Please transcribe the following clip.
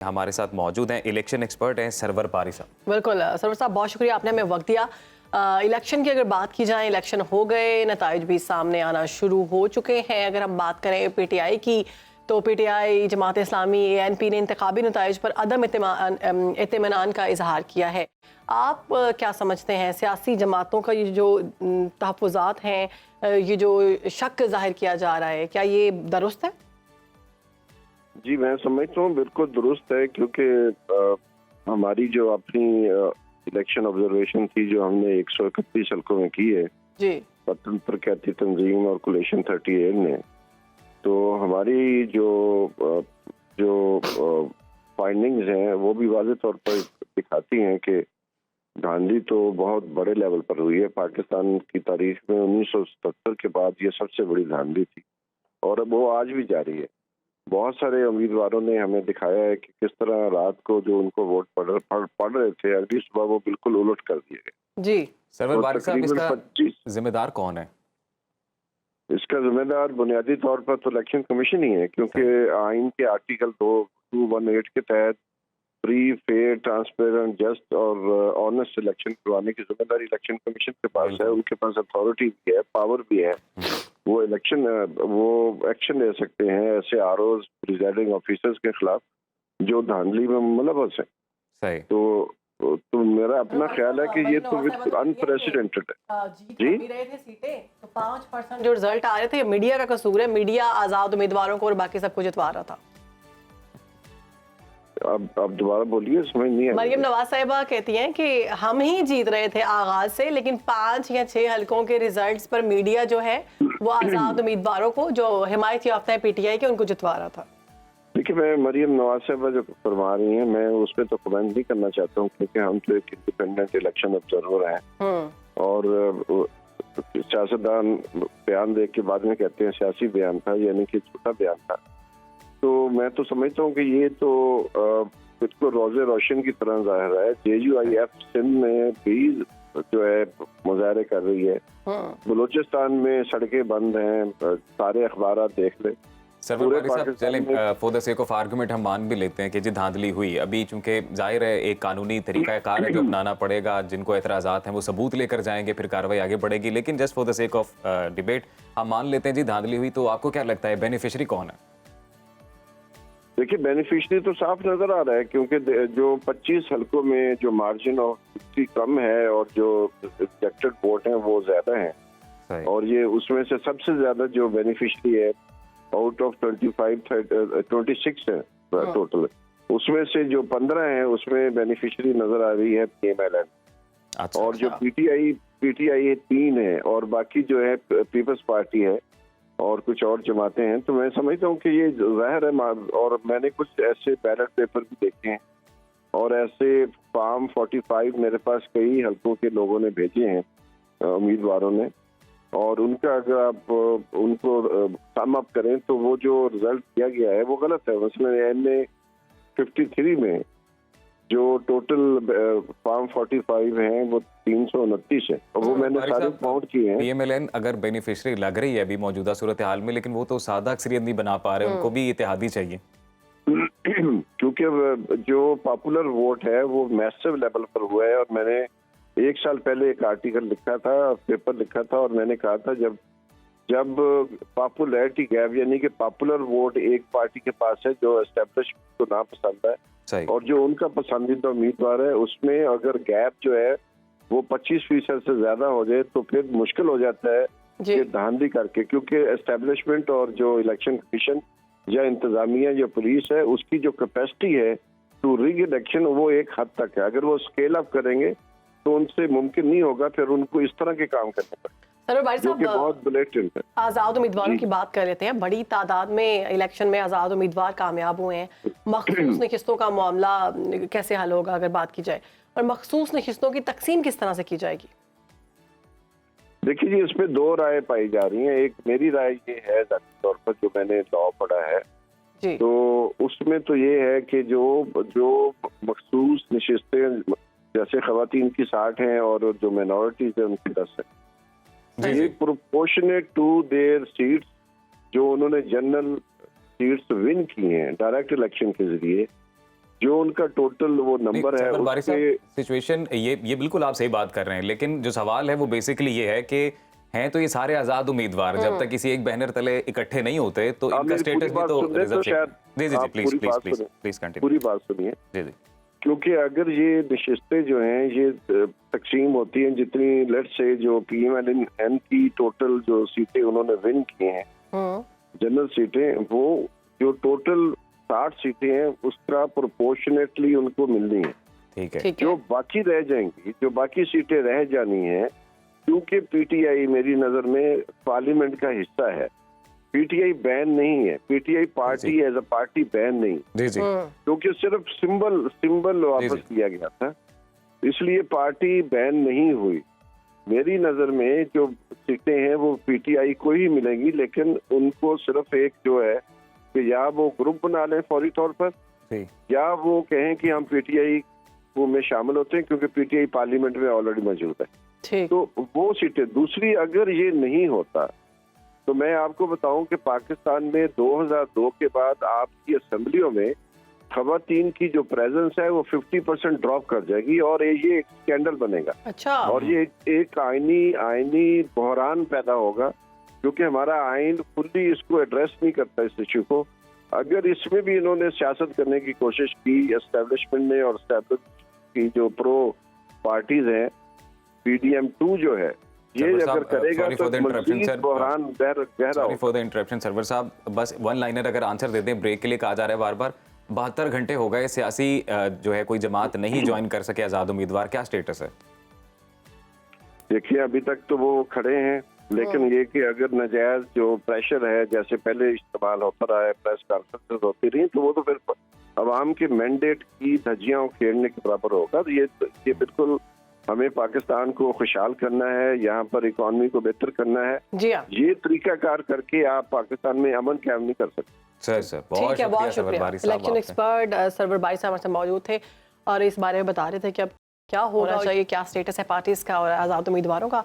हमारे साथ मौजूद हैं, इलेक्शन एक्सपर्ट हैं सरवर पारी साहब। बिल्कुल सरवर साहब, बहुत शुक्रिया, आपने हमें वक्त दिया। इलेक्शन की अगर बात की जाए, इलेक्शन हो गए, नताइज भी सामने आना शुरू हो चुके हैं। अगर हम बात करें पीटीआई की, तो पीटीआई जमात इस्लामी एएनपी ने इंतखाबी नताइज पर अदम इत्मीनान का इजहार किया है। आप क्या समझते हैं, सियासी जमातों का ये जो तहफ़्फ़ुज़ात हैं, ये जो शक जाहिर किया जा रहा है, क्या ये दुरुस्त है? जी, मैं समझता हूँ बिल्कुल दुरुस्त है, क्योंकि हमारी जो अपनी इलेक्शन ऑब्जर्वेशन थी जो हमने 131 हल्कों में की है जी, वतन प्रख्याति तंजीम और कुलेशन 38 ने, तो हमारी जो फाइंडिंग्स हैं वो भी वाज़ेह तौर पर दिखाती हैं कि धांधली तो बहुत बड़े लेवल पर हुई है। पाकिस्तान की तारीख में 1977 के बाद ये सबसे बड़ी धांधली थी और अब वो आज भी जारी है। बहुत सारे उम्मीदवारों ने हमें दिखाया है कि किस तरह रात को जो उनको वोट पड़ रहे थे, अगली सुबह वो बिल्कुल उलट कर दिए गए। जी, सरवर तो पारी साहब, तकरीबन इसका 25 जिम्मेदार कौन है? इसका जिम्मेदार बुनियादी तौर पर तो इलेक्शन कमीशन ही है, क्योंकि आइन के आर्टिकल 218 के तहत फ्री, फेयर, ट्रांसपेरेंट, जस्ट और ऑनेस्ट इलेक्शन करवाने की जिम्मेदारी इलेक्शन कमीशन के पास है। उनके पास अथॉरिटी भी है, पावर भी है। वो एक्शन ले सकते हैं ऐसे आरओज, प्रिजाइडिंग ऑफिसर्स के खिलाफ जो धांधली में मुलव्वस है। सही। तो मेरा अपना ख्याल है कि ये तो बिल्कुल अनप्रेसिडेंटेड है। जी, रहे थे सीटें, तो 5% जो रिजल्ट आ रहे थे, मीडिया का कसूर है। मीडिया आजाद उम्मीदवारों को और बाकी सबको जितवा रहा था। अब दोबारा बोलिए, समझ नहीं आया। मरियम नवाज साहिबा कहती हैं कि हम ही जीत रहे थे आगाज से, लेकिन 5 या 6 हलकों के रिजल्ट्स पर मीडिया जो है वो आजाद उम्मीदवारों को, जो हिमायत याफ्ता है पीटीआई के, उनको जितवा रहा था। देखिए, मैं मरियम नवाज साहिबा जो फरमा रही हैं, मैं उस पर तो कमेंट नहीं करना चाहता हूँ, क्योंकि हम तो एक इंडिपेंडेंट इलेक्शन ऑब्जर्वर हैं और सियासतदान बयान दे के बाद में कहते हैं सियासी बयान था, यानी कि झूठा बयान था। तो मैं तो समझता हूँ कि ये तो बिल्कुल रोज़े रोशन की तरह जाहिर है। JUIF सिंध में भी जो है मुजाहरे कर रही है। बलूचिस्तान में सड़कें बंद हैं, सारे अखबार देख ले। सरवर पारी साहब, चलें for the sake of argument हम मान भी लेते हैं कि जी धांधली हुई। अभी चूंकि जाहिर है एक कानूनी तरीकाकार है जो अपनाना पड़ेगा, जिनको एतराज़ात हैं वो सबूत लेकर जाएंगे, फिर कार्रवाई आगे बढ़ेगी। लेकिन just for the sake of debate हम मान लेते हैं जी धांधली हुई, तो आपको क्या लगता है बेनिफिशरी कौन है? देखिए, बेनिफिशरी तो साफ नजर आ रहा है, क्योंकि जो 25 हल्कों में जो मार्जिन ऑफ विक्ट्री कम है और जो रिजेक्टेड वोट हैं वो ज्यादा हैं, और ये उसमें से सबसे ज्यादा जो बेनिफिशरी है आउट ऑफ 26 है टोटल, उसमें से जो 15 है उसमें बेनिफिशरी नजर आ रही है PMLN। अच्छा, और जो PTI 3 है और बाकी जो है पीपल्स पार्टी है और कुछ और जमातें हैं। तो मैं समझता हूँ कि ये जाहिर है, और मैंने कुछ ऐसे बैलेट पेपर भी देखे हैं और ऐसे फॉर्म 45 मेरे पास कई हल्कों के लोगों ने भेजे हैं उम्मीदवारों ने, और उनका अगर आप उनको सम अप करें तो वो जो रिजल्ट दिया गया है वो गलत है। मसलन NA53 में जो टोटल फॉर्म 45 हैं वो 329 है, और वो मैंने सारे काउंट किए हैं। PMLN अगर बेनिफिशरी लग रही है अभी मौजूदा सूरत हाल में, लेकिन वो तो सादा अक्सरियत नहीं बना पा रहे, उनको भी इत्तेहादी चाहिए। क्योंकि जो पॉपुलर वोट है वो मैसिव लेवल पर हुआ है, और मैंने 1 साल पहले एक आर्टिकल लिखा था, पेपर लिखा था, और मैंने कहा था जब पॉपुलैरिटी गैप, यानी कि पॉपुलर वोट एक पार्टी के पास है जो एस्टेब्लिशमेंट को ना पसंद है और जो उनका पसंदीदा उम्मीदवार है, उसमें अगर गैप जो है वो 25% से ज्यादा हो जाए तो फिर मुश्किल हो जाता है कि धांधली करके, क्योंकि एस्टेब्लिशमेंट और जो इलेक्शन कमीशन या इंतजामिया या पुलिस है उसकी जो कैपेसिटी है टू रिग इलेक्शन वो एक हद तक है। अगर वो स्केल अप करेंगे तो उनसे मुमकिन नहीं होगा, फिर उनको इस तरह के काम करने पड़ेंगे। सरवर पारी साहब, बहुत ब्लेटेंट है। आजाद उम्मीदवारों की बात कर लेते हैं। बड़ी तादाद में इलेक्शन में आजाद उम्मीदवार कामयाब हुए हैं। मखसूस नशिस्तों का मामला कैसे हल होगा अगर बात की जाए, और मखसूस नशिस्तों की तकसीम किस तरह से की जाएगी? देखिए जी, इसमें 2 राय पाई जा रही हैं। एक मेरी राय ये है जाती तौर पर, जो मैंने लॉ पढ़ा है जी, तो उसमें तो ये है कि जो मखसूस नशिस्तें जैसे खवातीन की 60 हैं और जो माइनॉरिटीज है उनकी 10 है, ये प्रोपोर्शनेट टू देयर सीट्स जो उन्होंने जनरल सीट्स विन की हैं डायरेक्ट इलेक्शन के जरिए, उनका टोटल वो नंबर है उसके सिचुएशन ये बिल्कुल आप सही बात कर रहे हैं, लेकिन जो सवाल है वो बेसिकली ये है कि हैं तो ये सारे आजाद उम्मीदवार, जब तक किसी एक बैनर तले इकट्ठे नहीं होते तो इनका स्टेटस भी तो रिजर्व। जी जी जी, please please please please continue, पूरी बात सुनिए। जी जी। क्योंकि अगर ये नशिस्तें जो हैं ये तकसीम होती हैं, जितनी लेट्स से जो PMLN की टोटल जो सीटें उन्होंने विन की हैं जनरल सीटें, वो जो टोटल 60 सीटें हैं उसका प्रोपोर्शनेटली उनको मिलनी है। ठीक है। जो बाकी रह जाएंगी, जो बाकी सीटें रह जानी है, क्योंकि PTI मेरी नजर में पार्लियामेंट का हिस्सा है, PTI बैन नहीं है, PTI party as a party ban नहीं, जी जी, क्योंकि सिर्फ सिंबल वापस किया गया था, इसलिए पार्टी बैन नहीं हुई। मेरी नजर में जो सीटें हैं वो PTI को ही मिलेंगी, लेकिन उनको सिर्फ एक जो है कि या वो ग्रुप बना लें फौरी तौर पर, या वो कहें कि हम PTI को में शामिल होते हैं, क्योंकि PTI पार्लियामेंट में ऑलरेडी मौजूद है। तो वो सीटें। दूसरी, अगर ये नहीं होता तो मैं आपको बताऊं कि पाकिस्तान में 2002 के बाद आपकी असेंबलियों में खवातीन की जो प्रेजेंस है वो 50% ड्रॉप कर जाएगी और ये एक स्कैंडल बनेगा। अच्छा। और ये एक आईनी बहरान पैदा होगा, क्योंकि हमारा आइन फुल्ली इसको एड्रेस नहीं करता इस इश्यू को। अगर इसमें भी इन्होंने सियासत करने की कोशिश की एस्टेब्लिशमेंट ने, और एस्टेब्लिश की जो प्रो पार्टीज हैं, PDM2 जो है, ये अगर करेगा तो मज़ीद बहरान गहरा। Sorry for the interruption Sarwar साहब, बस वन लाइनर अगर आंसर दे दें, ब्रेक के लिए कहा जा रहा है बार बार। 72 घंटे हो गए, सियासी जो है कोई जमात नहीं ज्वाइन कर सके आजाद उम्मीदवार, क्या स्टेटस है? देखिए अभी तक तो वो खड़े हैं, लेकिन ये कि अगर नाजायज जो प्रेशर है, जैसे पहले इस्तेमाल होता रहा है, प्रेस कॉन्फ्रेंसेस होती रही, तो वो तो फिर अवाम के मैंडेट की धज्जियां उखेड़ने के बराबर होगा। तो ये बिल्कुल हमें पाकिस्तान को खुशहाल करना है, यहाँ पर इकॉनमी को बेहतर करना है। जी हाँ। ये तरीकाकार करके आप पाकिस्तान में अमन कायम नहीं कर सकते। सर बहुत शुक्रिया। इलेक्शन एक्सपर्ट सरवर बारी साहब हमारे साथ मौजूद थे और इस बारे में बता रहे थे कि अब क्या होना चाहिए, क्या स्टेटस है पार्टीज का और आजाद उम्मीदवारों का।